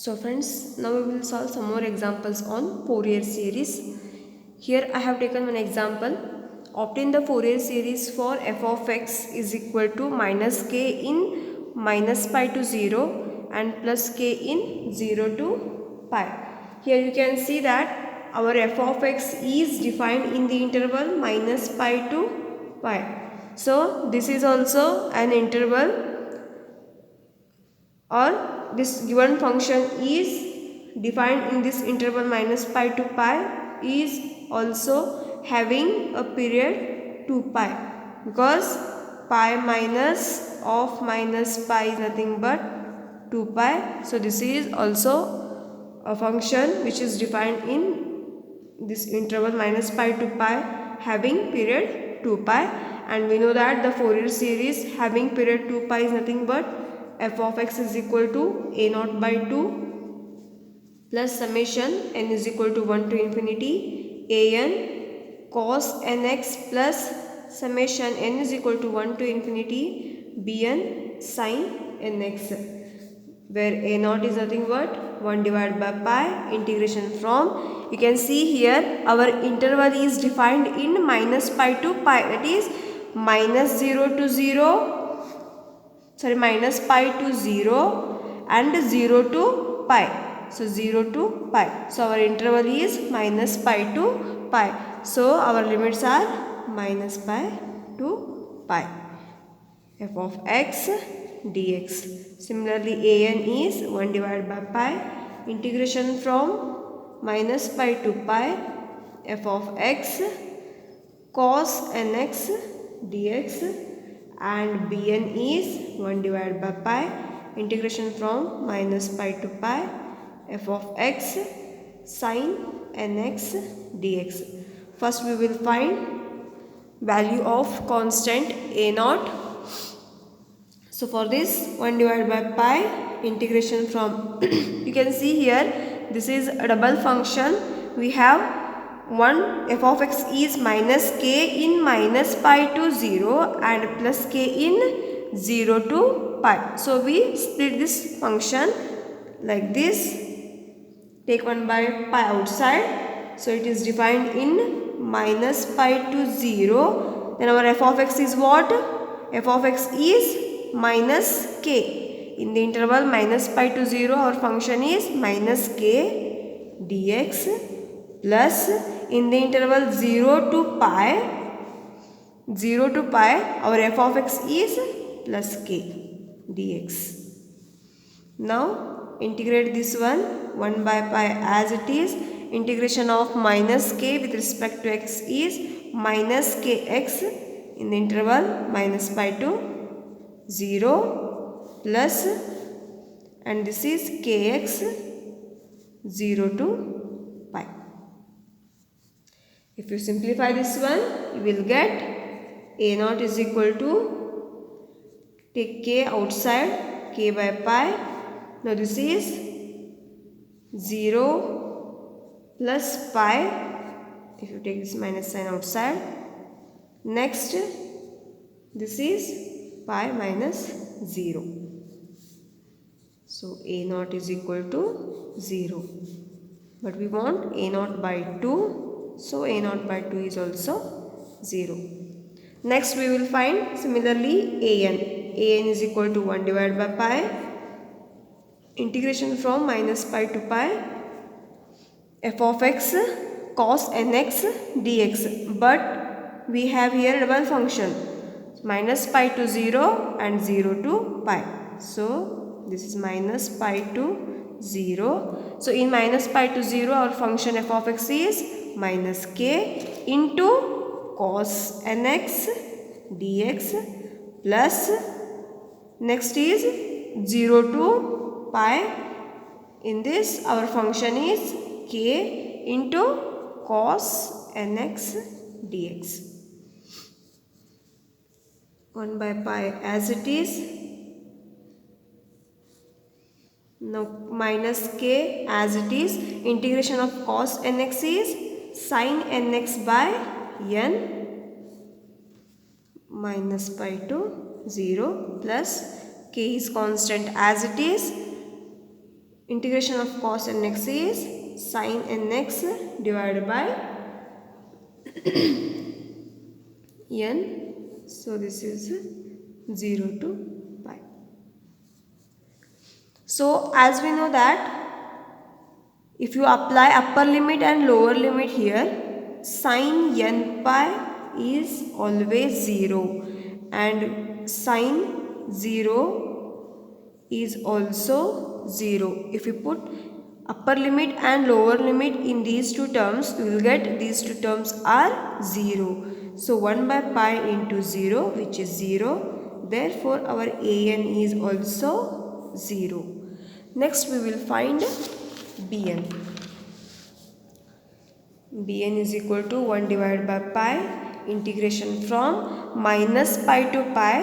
So friends, now we will solve some more examples on Fourier series. Here I have taken one example. Obtain the Fourier series for f of x is equal to minus k in minus pi to 0 and plus k in 0 to pi. Here you can see that our f of x is defined in the interval minus pi to pi. So this is also an interval, or this given function is defined in this interval minus pi to pi is also having a period 2 pi, because pi minus of minus pi is nothing but 2 pi. So this is also a function which is defined in this interval minus pi to pi having period 2 pi, and we know that the Fourier series having period 2 pi is nothing but f of x is equal to a naught by 2 plus summation n is equal to 1 to infinity a n cos nx plus summation n is equal to 1 to infinity bn sin nx, where a naught is nothing but 1 divided by pi integration from, you can see here our interval is defined in minus pi to pi, that is minus 0 to 0, sorry, minus pi to 0 and 0 to pi. So 0 to pi. So our interval is minus pi to pi. So our limits are minus pi to pi. F of x dx. Similarly, an is 1 divided by pi. Integration from minus pi to pi. F of x cos nx dx, and bn is 1 divided by pi. Integration from minus pi to pi. F of x sin nx dx. First we will find value of constant a naught. So for this 1 divided by pi integration from you can see here this is a double function. We have 1 f of x is minus k in minus pi to 0 and plus k in 0 to pi. So we split this function like this. Take 1 by pi outside. So it is defined in minus pi to 0. Then our f of x is what? F of x is minus k. In the interval minus pi to 0 our function is minus k dx, plus in the interval 0 to pi our f of x is plus k dx. Now integrate this 1 by pi as it is. Integration of minus k with respect to x is minus kx in the interval minus pi to 0 plus, and this is kx 0 to pi. If you simplify this one, you will get a naught is equal to, take k outside, k by pi. Now this is 0 plus pi, if you take this minus sign outside. Next this is pi minus 0. So a naught is equal to 0, but we want a naught by 2, so a naught by 2 is also 0. Next we will find similarly an. An is equal to 1 divided by pi. Integration from minus pi to pi. F of x cos nx dx, but we have here double function minus pi to 0 and 0 to pi. So this is minus pi to 0. So in minus pi to 0 our function f of x is minus k into cos nx dx, plus next is 0 to pi. In this our function is k into cos nx dx. 1 by pi as it is. Now minus k as it is. Integration of cos nx is sin nx by n minus pi to 0, plus k is constant as it is. integration of cos nx is sin nx divided by n. So this is 0 to pi. So as we know that if you apply upper limit and lower limit here, sin n pi is always 0 and sin 0 is also 0. If you put upper limit and lower limit in these two terms, you will get these two terms are 0. So 1 by pi into 0, which is 0. Therefore our an is also 0. Next we will find bn. bn is equal to 1 divided by pi, integration from minus pi to pi.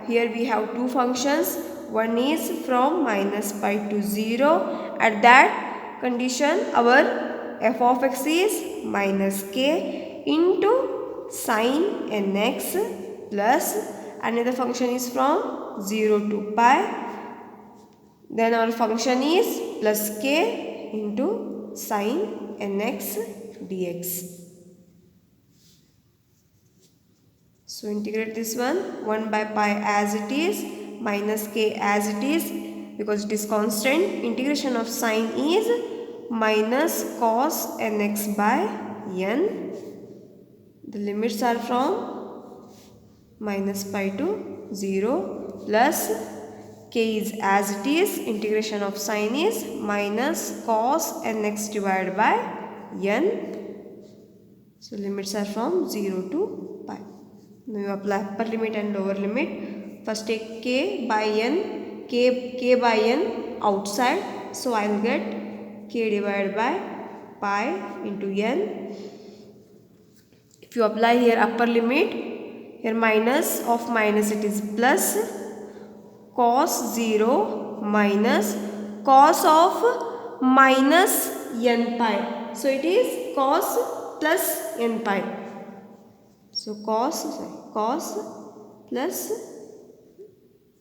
Here we have two functions. One is from minus pi to 0. At that condition our f of x is minus k into sin nx plus another function is from 0 to pi. Then our function is plus k into sin nx dx. So integrate this one, 1 by pi as it is, minus k as it is, because it is constant. Integration of sin is minus cos nx by n. The limits are from minus pi to 0 plus k is as it is. Integration of sin is minus cos nx divided by n. So limits are from 0 to pi. Now you apply upper limit and lower limit. First take k by n, k by n outside. So I will get k divided by pi into n. If you apply here upper limit, here minus of minus it is plus cos 0 minus cos of minus n pi. So it is cos plus n pi. So cos plus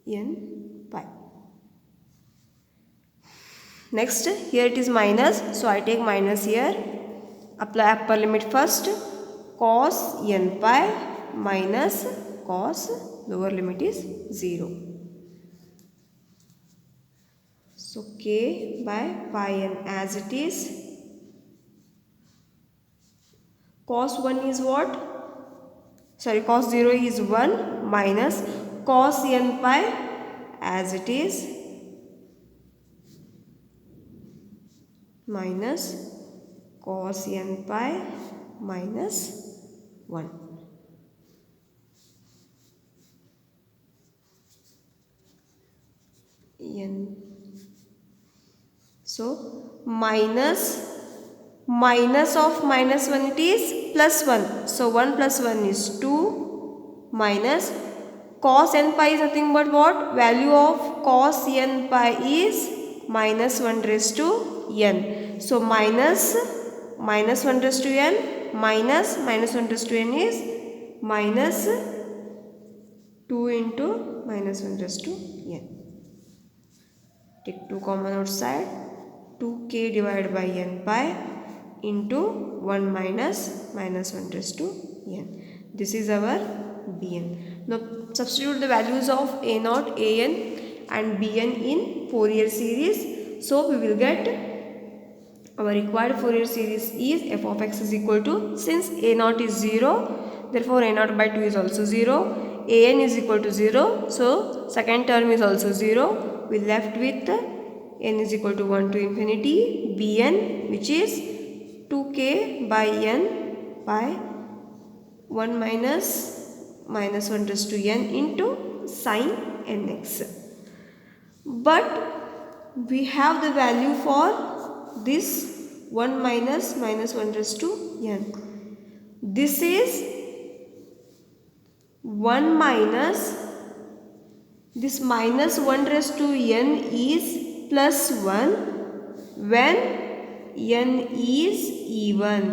n pi. Next here it is minus. So I take minus here. Apply upper limit first. Cos n pi minus cos lower limit is 0. So k by pi n as it is. Cos 1 is what? Sorry, cos 0 is 1 minus cos n pi as it is minus cos n pi minus 1. n. So minus of minus 1 it is plus 1. So 1 plus 1 is 2 minus cos n pi is nothing but what? Value of cos n pi is minus 1 raised to n. So minus 1 raised to n minus 1 raised to n is minus 2 into minus 1 raised to n. Take 2 common outside. 2k divided by n pi into 1 minus 1 raised to n. This is our bn. Now substitute the values of a0, an and bn in Fourier series. So we will get our required Fourier series is f of x is equal to, since a0 is 0, therefore a0 by 2 is also 0, an is equal to 0, so second term is also 0. We left with n is equal to 1 to infinity, bn which is 2k by n by 1 minus 1 raised to n into sin nx. But we have the value for this 1 minus 1 raised to n. This is 1 minus, this minus 1 raised to n is plus 1 when n is even.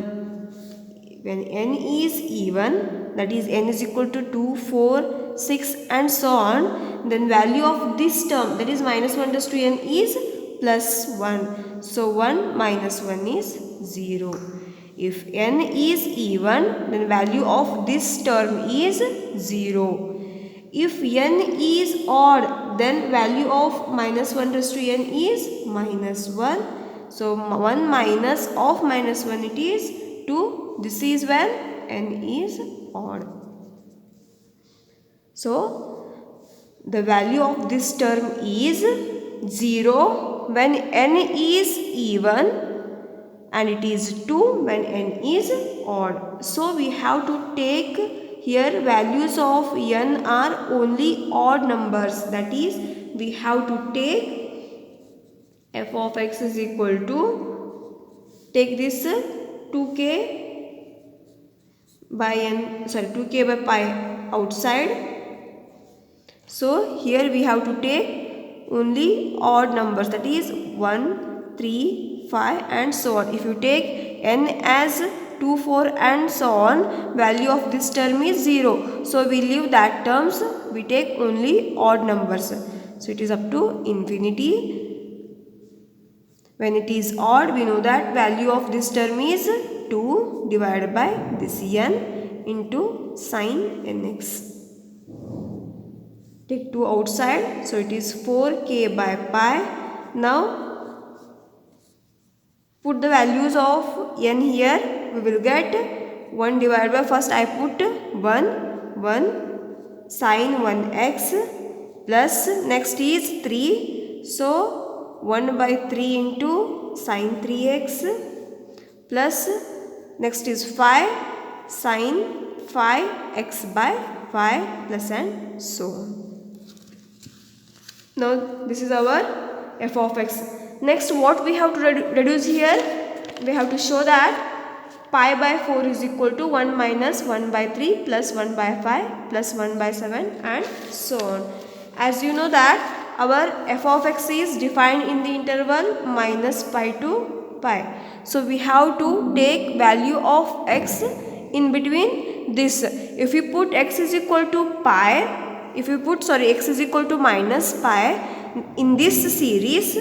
When n is even, that is n is equal to 2, 4, 6 and so on, then value of this term, that is minus 1 raised to n is plus 1. So 1 minus 1 is 0. If n is even, then value of this term is 0. If n is odd, then value of minus 1 raised to n is minus 1. So 1 minus of minus 1 it is 2. This is when n is odd. So the value of this term is 0 when n is even, and it is 2 when n is odd. So we have to take here values of n are only odd numbers. That is, we have to take f of x is equal to, take this 2k by n, sorry 2k by pi outside. So here we have to take only odd numbers, that is 1, 3, 5 and so on. If you take n as 2, 4 and so on, value of this term is 0. So we leave that terms, we take only odd numbers. So it is up to infinity. When it is odd, we know that value of this term is 2 divided by this n into sin nx. Take 2 outside, so it is 4k by pi. Now put the values of n here, we will get 1 divided by, first I put 1 sin 1x plus next is 3. So 1 by 3 into sin 3x plus next is 5 sin 5x by 5 plus and so on. Now this is our f of x. Next what we have to reduce here? We have to show that pi by 4 is equal to 1 minus 1 by 3 plus 1 by 5 plus 1 by 7 and so on. As you know that our f of x is defined in the interval minus pi to pi. So we have to take value of x in between this. If we put x is equal to pi, if you put x is equal to minus pi in this series,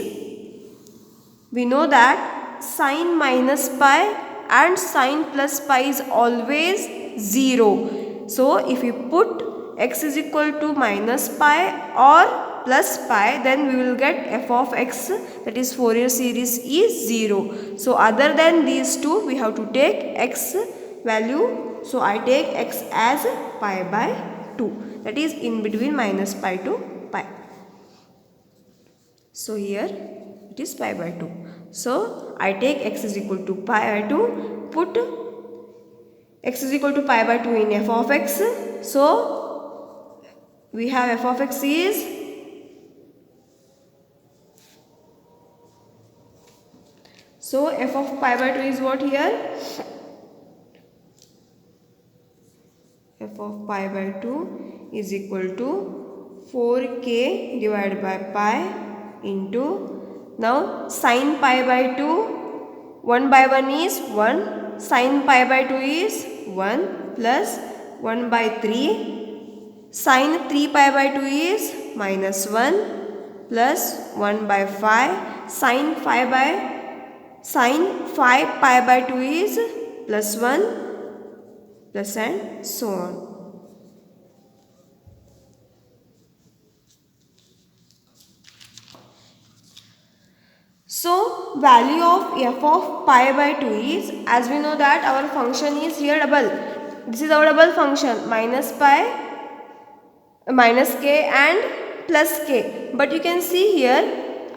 we know that sine minus pi and sine plus pi is always 0. So if you put x is equal to minus pi or plus pi, then we will get f of x, that is Fourier series is 0. So other than these two, we have to take x value. So I take x as pi by 2. That is in between minus pi to pi. So here it is pi by 2. So I take x is equal to pi by 2, put x is equal to pi by 2 in f of x. So we have f of x is f of pi by 2 is what here? F of pi by 2 is equal to 4k divided by pi into, now sin pi by 2, 1 by 1 is 1, sin pi by 2 is 1 plus 1 by 3, sin 3 pi by 2 is minus 1 plus 1 by 5, sin 5 pi by 2 is plus 1 plus and so on. So value of f of pi by 2 is, as we know that our function is here double. This is our double function, minus pi, minus k and plus k. But you can see here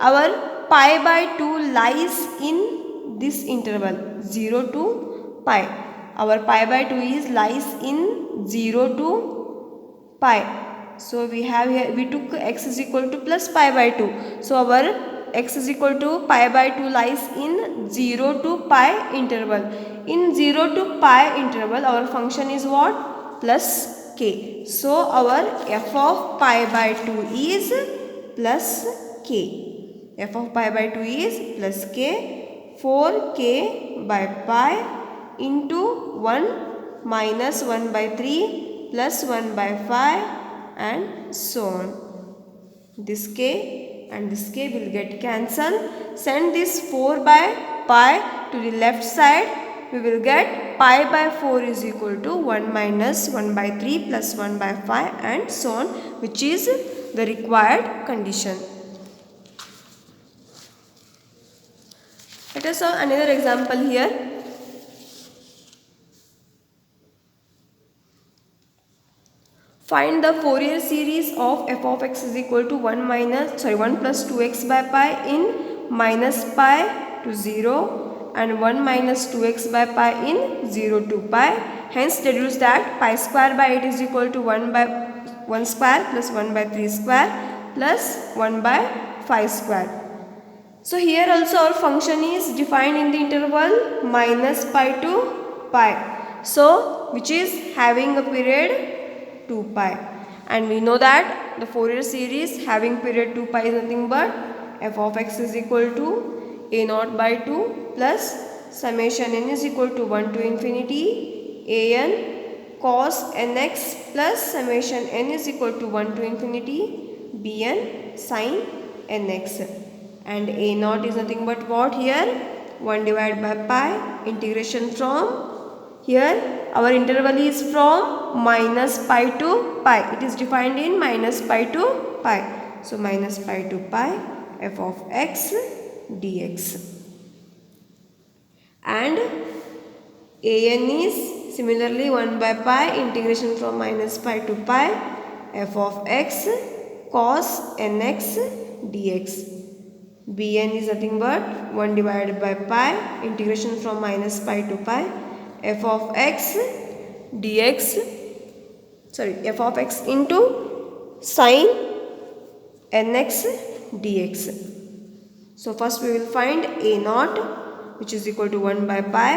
our pi by 2 lies in this interval 0 to pi. Our pi by 2 is lies in 0 to pi. So we have here, we took x is equal to plus pi by 2. So our x is equal to pi by 2 lies in 0 to pi interval. In 0 to pi interval, our function is what? Plus k. So our f of pi by 2 is plus k. F of pi by 2 is plus k, 4k by pi into 1 minus 1 by 3 plus 1 by 5 and so on. This k and this k will get cancelled. Send this 4 by pi to the left side. We will get pi by 4 is equal to 1 minus 1 by 3 plus 1 by 5 and so on, which is the required condition. Let us solve another example here. Find the Fourier series of f of x is equal to 1 plus 2x by pi in minus pi to 0 and 1 minus 2x by pi in 0 to pi. Hence deduce that pi square by 8 is equal to 1 by 1 square plus 1 by 3 square plus 1 by 5 square. So here also our function is defined in the interval minus pi to pi. So which is having a period 2 pi, and we know that the Fourier series having period 2 pi is nothing but f of x is equal to a naught by 2 plus summation n is equal to 1 to infinity an cos nx plus summation n is equal to 1 to infinity bn sin nx, and a naught is nothing but what here 1 divided by pi integration from here our interval is from minus pi to pi. It is defined in minus pi to pi. So minus pi to pi f of x dx. And an is similarly 1 by pi integration from minus pi to pi f of x cos nx dx. bn is nothing but 1 divided by pi integration from minus pi to pi f of x dx, f of x into sin nx dx. So first we will find a naught which is equal to 1 by pi.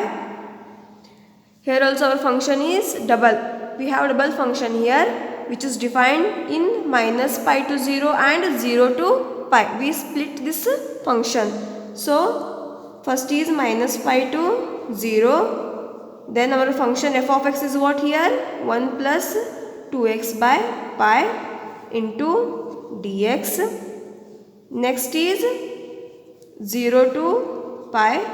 Here also our function is double. We have double function here which is defined in minus pi to 0 and 0 to pi. We split this function. So first is minus pi to 0. Then our function f of x is what here 1 plus 2x by pi into dx. Next is 0 to pi.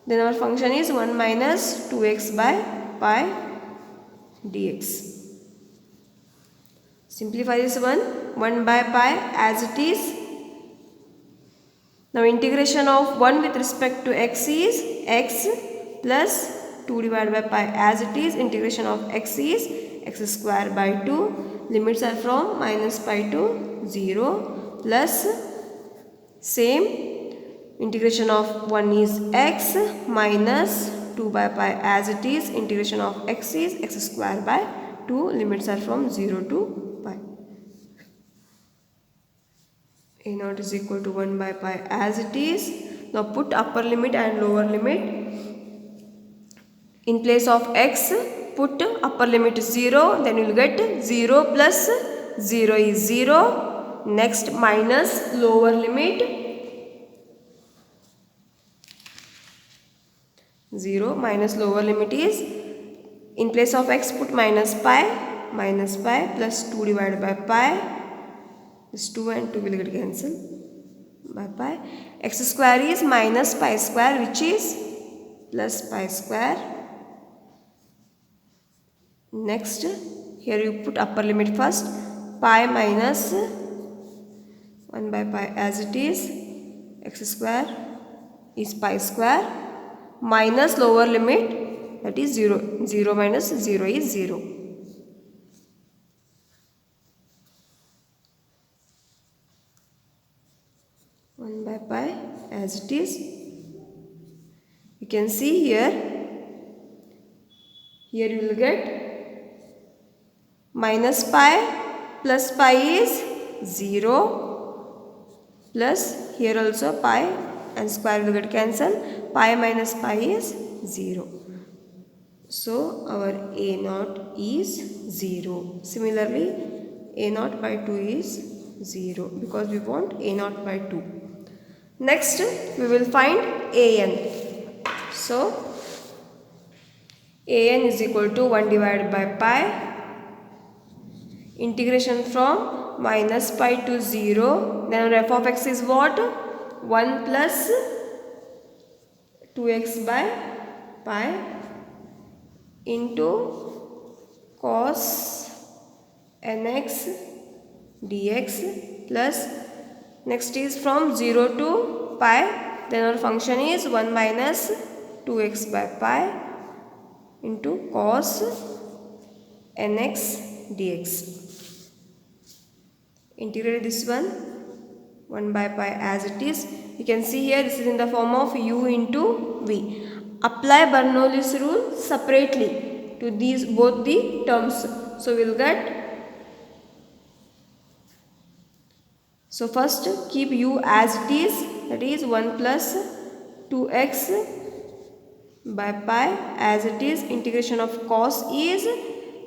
Then our function is 1 minus 2x by pi dx. Simplify this one, 1 by pi as it is. Now integration of 1 with respect to x is x plus 2 divided by pi as it is. Integration of x is x square by 2. Limits are from minus pi to 0 plus same integration of 1 is x minus 2 by pi as it is. Integration of x is x square by 2. Limits are from 0 to pi. A naught is equal to 1 by pi as it is. Now put upper limit and lower limit. In place of x, put upper limit 0, then you will get 0 plus 0 is 0. Next minus lower limit 0 minus lower limit is in place of x put minus pi plus 2 divided by pi. This 2 and 2 will get cancelled by pi. X square is minus pi square which is plus pi square. Next here you put upper limit first, pi minus 1 by pi as it is, x square is pi square minus lower limit that is 0, 0 minus 0 is 0. By pi as it is. You can see here you will get minus pi plus pi is 0 plus here also pi and square will get cancelled. Pi minus pi is 0. So our a naught is 0. Similarly a naught by 2 is 0 because we want a naught by 2. Next we will find an. So an is equal to 1 divided by pi integration from minus pi to 0. Then f of x is what? 1 plus 2x by pi into cos nx dx plus next is from 0 to pi, then our function is 1 minus 2x by pi into cos nx dx. Integrate this one 1 by pi as it is. You can see here this is in the form of u into v. Apply Bernoulli's rule separately to these both the terms. So we'll get, so first keep u as it is, that is 1 plus 2x by pi as it is. Integration of cos is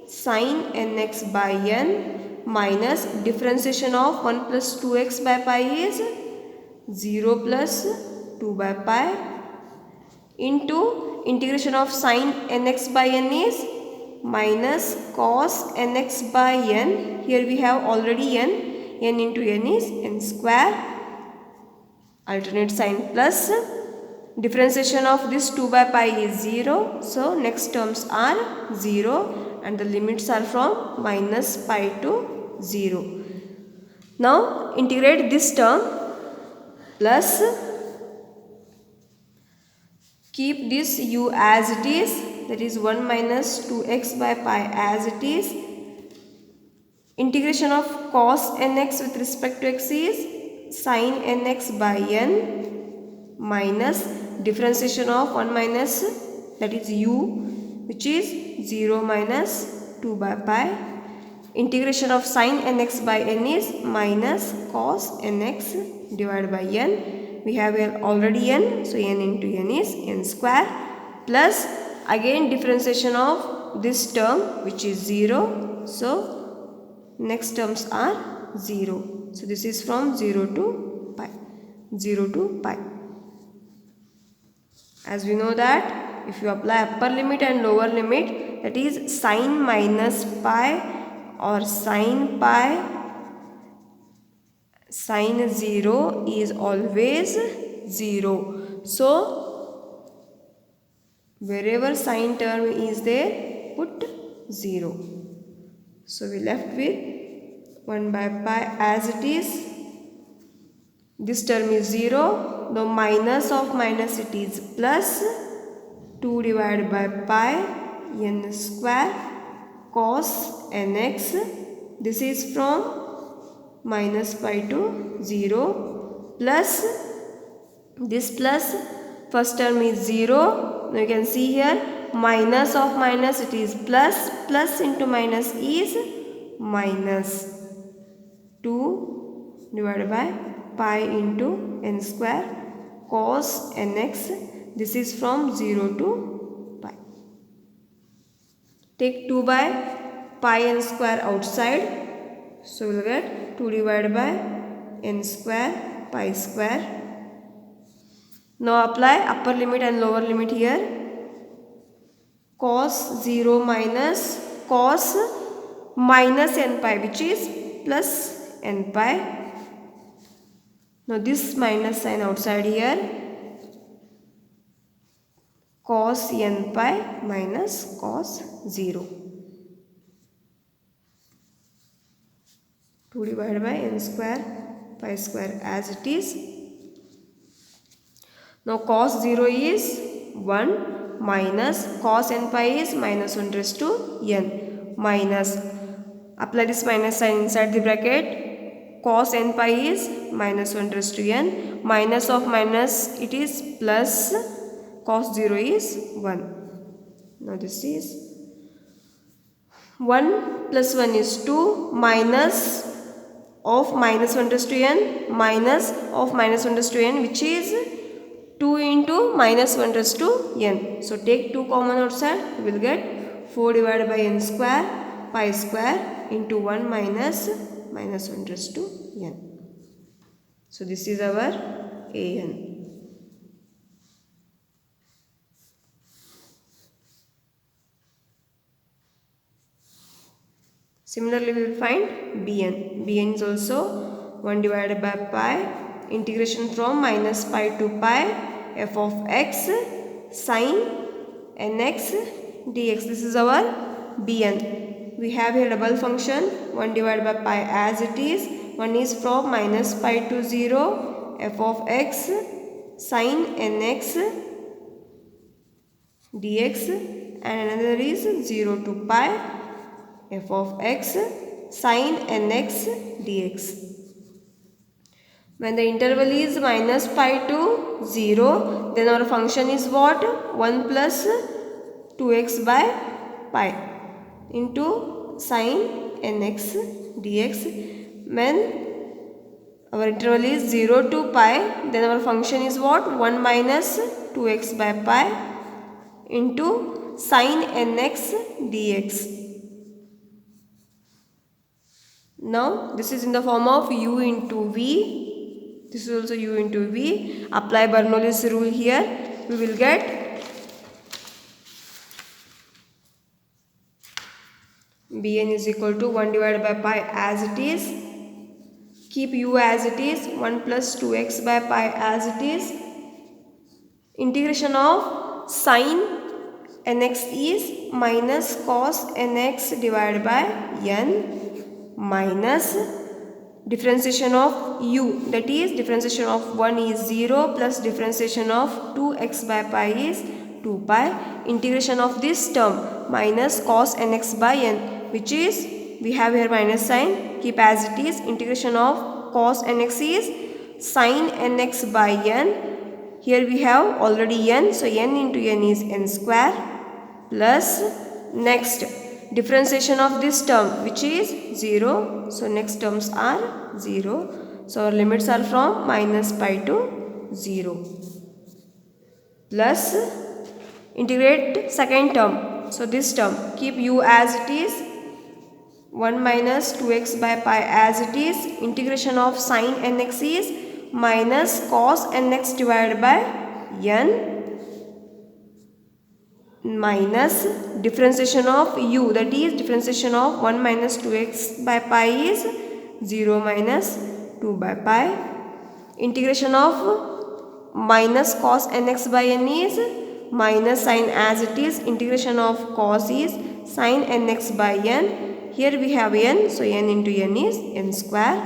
sin nx by n minus differentiation of 1 plus 2x by pi is 0 plus 2 by pi into integration of sin nx by n is minus cos nx by n. Here we have already n into n is n square, alternate sign plus differentiation of this 2 by pi is 0. So next terms are 0 and the limits are from minus pi to 0. Now integrate this term plus keep this u as it is, that is 1 minus 2x by pi as it is. Integration of cos nx with respect to x is sin nx by n minus differentiation of 1 minus, that is u, which is 0 minus 2 by pi. Integration of sin nx by n is minus cos nx divided by n. We have here already n, so n into n is n square plus again differentiation of this term which is 0. So next terms are 0. So this is from 0 to pi. 0 to pi. As we know that if you apply upper limit and lower limit, that is sin minus pi or sin pi, sin 0 is always 0. So wherever sin term is there, put 0. So we left with 1 by pi as it is. This term is 0. The minus of minus it is plus 2 divided by pi n square cos nx. This is from minus pi to 0 plus this plus first term is 0. Now you can see here minus of minus it is plus, plus into minus is minus 2 divided by pi into n square cos nx. This is from 0 to pi. Take 2 by pi n square outside. So we will get 2 divided by n square pi square. Now apply upper limit and lower limit here. Cos 0 minus cos minus n pi, which is plus n pi. Now this minus sign outside here. Cos n pi minus cos 0. 2 divided by n square pi square as it is. Now cos 0 is 1 minus cos n pi is minus 1 raised to n minus, apply this minus sign inside the bracket, cos n pi is minus 1 raised to n, minus of minus it is plus, cos 0 is 1. Now this is 1 plus 1 is 2 minus of minus 1 raised to n minus of minus 1 raised to n, which is 2 into minus 1 raised to n. So take 2 common outside, we will get 4 divided by n square pi square into 1 minus minus 1 raised to n. So this is our an. Similarly, we will find bn. Bn is also 1 divided by pi, integration from minus pi to pi, f of x sine nx dx. This is our bn. We have here double function 1 divided by pi as it is. One is from minus pi to 0, f of x sine nx dx, and another is 0 to pi, f of x sine nx dx. When the interval is minus pi to 0, then our function is what? 1 plus 2x by pi into sine nx dx. When our interval is 0 to pi, then our function is what? 1 minus 2x by pi into sine nx dx. Now this is in the form of u into v. This is also u into v. Apply Bernoulli's rule here. We will get bn is equal to 1 divided by pi as it is. Keep u as it is. 1 plus 2x by pi as it is. Integration of sine nx is minus cos nx divided by n minus differentiation of u, that is differentiation of 1 is 0 plus differentiation of 2x by pi is 2 pi. Integration of this term minus cos nx by n, which is we have here minus sign, keep as it is. Integration of cos nx is sin nx by n. Here we have already n, so n into n is n square plus next differentiation of this term which is 0. So next terms are 0. So our limits are from minus pi to 0. Plus integrate second term. So this term keep u as it is. 1 minus 2x by pi as it is. Integration of sin nx is minus cos nx divided by n minus differentiation of u, that is differentiation of 1 minus 2x by pi is 0 minus 2 by pi. Integration of minus cos nx by n is minus sin as it is. Integration of cos is sin nx by n. Here we have n, so n into n is n square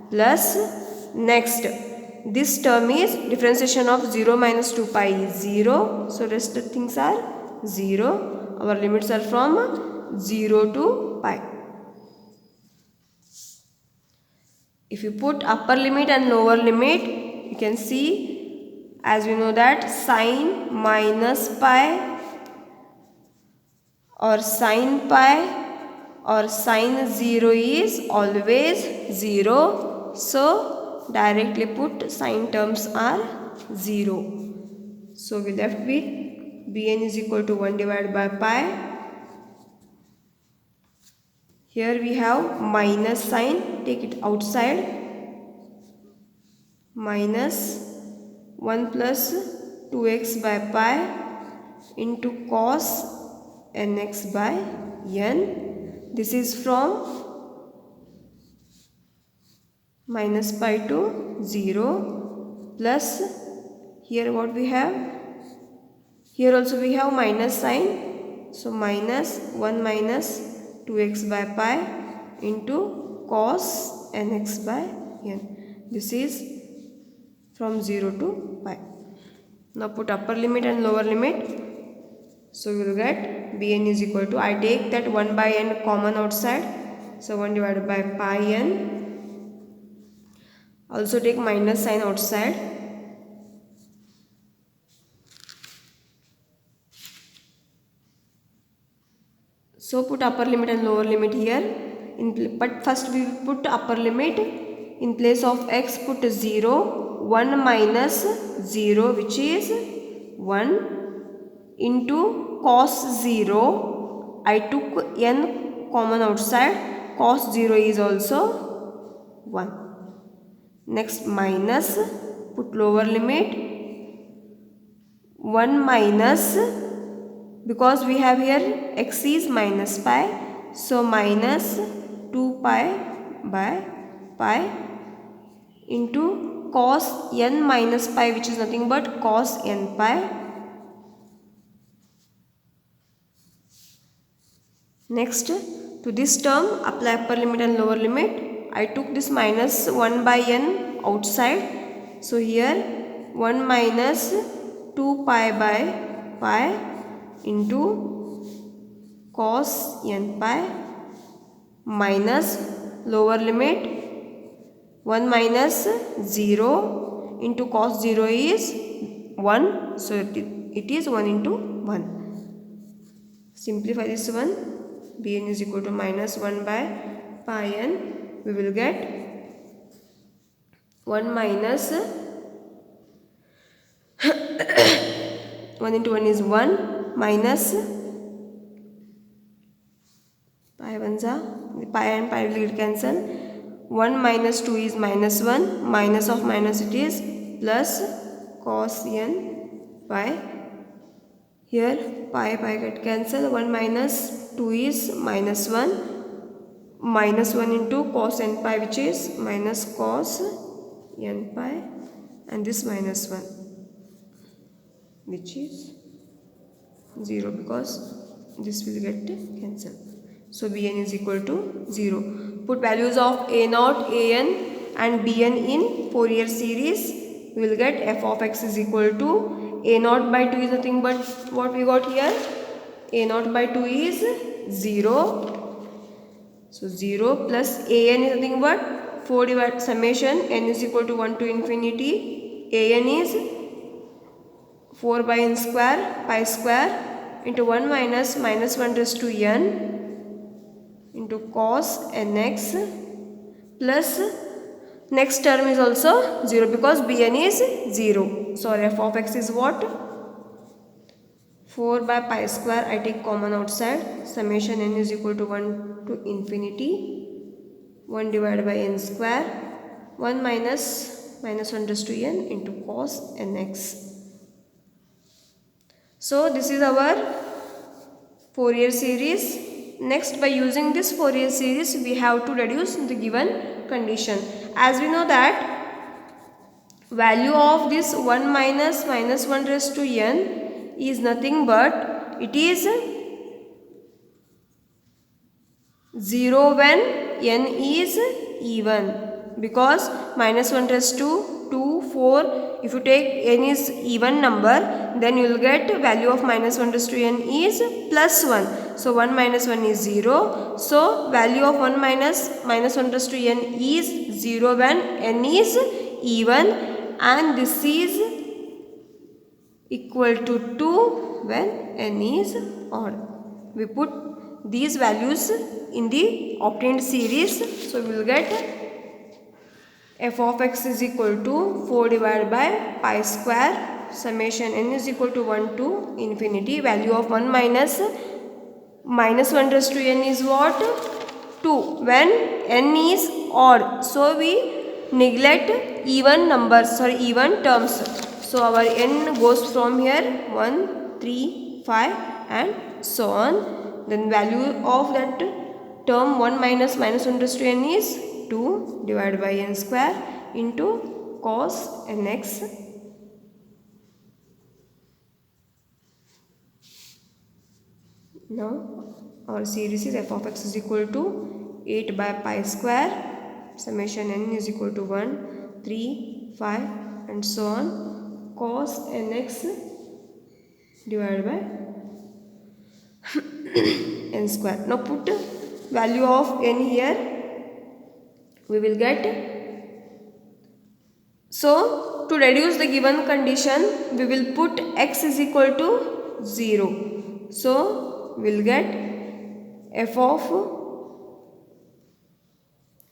plus next this term is differentiation of 0 minus 2 pi is 0. So rest of things are 0. Our limits are from 0 to pi. If you put upper limit and lower limit, you can see, as we know that sine minus pi or sine pi or sine 0 is always 0. So directly put sine terms are 0. So we left with bn is equal to 1 divided by pi. Here we have minus sign, take it outside. Minus 1 plus 2x by pi into cos nx by n. This is from minus pi to 0 plus here what we have? Here also we have minus sign. So minus 1 minus 2x by pi into cos nx by n. This is from 0 to pi. Now put upper limit and lower limit. So we will get bn is equal to, I take that 1 by n common outside. So 1 divided by pi n. Also take minus sign outside. So put upper limit and lower limit here. But first we will put upper limit. In place of x put 0. 1 minus 0 which is 1 into cos 0. I took n common outside. Cos 0 is also 1. Next minus, put lower limit. 1 minus, because we have here x is minus pi, So minus 2 pi by pi into cos n minus pi, which is nothing but cos n pi. Next, to this term apply upper limit and lower limit. I took this minus 1 by n outside. So here 1 minus 2 pi by pi into cos n pi minus lower limit 1 minus 0 into cos 0 is 1. So it is 1 into 1. Simplify this one. Bn is equal to minus 1 by pi n. We will get 1 minus 1 into 1 is 1 minus pi 1 pi and pi will get cancel. 1 minus 2 is minus 1, minus of minus it is plus cos n pi. Here pi get cancel. 1 minus 2 is minus 1, minus 1 into cos n pi, which is minus cos n pi, and this minus 1, which is 0, because this will get cancelled. So Bn is equal to 0. Put values of a0, an and bn in Fourier series. We will get f of x is equal to a0 by 2 is nothing but what we got here. A0 by 2 is 0. So 0 plus an is nothing but 4 divided summation n is equal to 1 to infinity. An is 4 by n square pi square into 1 minus minus 1 raised to n into cos nx plus next term is also 0 because bn is 0. So f of x is what? 4 by pi square, I take common outside, summation n is equal to 1 to infinity 1 divided by n square 1 minus minus 1 raised to n into cos nx. So this is our Fourier series. Next, by using this Fourier series, we have to reduce the given condition. As we know that value of this 1 minus minus 1 raised to n is nothing but it is 0 when n is even, because minus 1 raised to 2, 4, if you take n is even number, then you will get value of minus 1 raised to n is plus 1. So 1 minus 1 is 0. So value of 1 minus minus 1 raised to n is 0 when n is even, and this is equal to 2 when n is odd. We put these values in the obtained series. So we will get f of x is equal to 4 divided by pi square summation n is equal to 1 to infinity. Value of 1 minus minus 1 raised to n is what? 2 when n is odd. So we neglect even numbers, even terms. So our n goes from here 1, 3, 5 and so on. Then value of that term 1 minus minus 1 raised to n is 2 divided by n square into cos nx. Now our series is f of x is equal to 8 by pi square summation n is equal to 1, 3, 5 and so on, cos nx divided by n square. Now put value of n here, we will get. So to reduce the given condition, we will put x is equal to 0. So we will get f of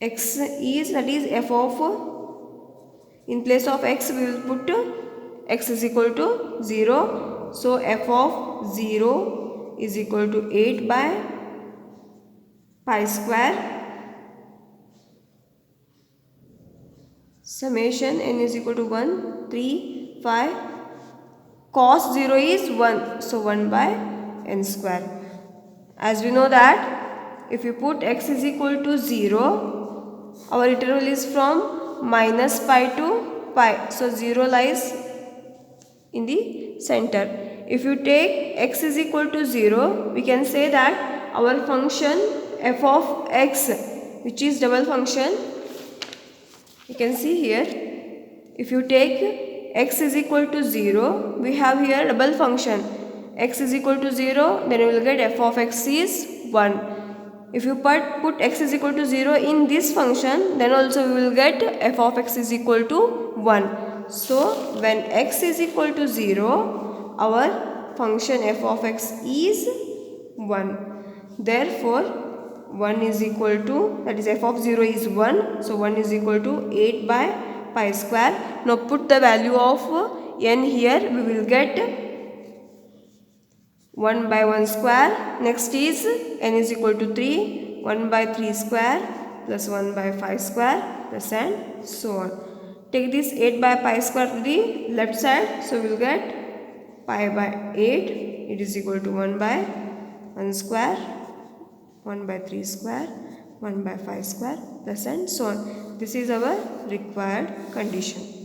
x is, that is f of, in place of x we will put x is equal to 0. So f of 0 is equal to 8 by pi square summation n is equal to 1, 3, 5, cos 0 is 1, so 1 by n square. As we know that if you put x is equal to 0, our interval is from minus pi to pi, so 0 lies in the center. If you take x is equal to 0, we can say that our function f of x, which is double function, you can see here, if you take x is equal to 0, we have here double function x is equal to 0, then we will get f of x is 1. If you put x is equal to 0 in this function, then also we will get f of x is equal to 1. So when x is equal to 0, our function f of x is 1. Therefore 1 is equal to, that is f of 0 is 1, so 1 is equal to 8 by pi square. Now put the value of n here, we will get 1 by 1 square. Next is n is equal to 3, 1 by 3 square plus 1 by 5 square plus and so on. Take this 8 by pi square to the left side, so we will get pi by 8, it is equal to 1 by 1 square, 1 by 3 square, 1 by 5 square plus and so on. This is our required condition.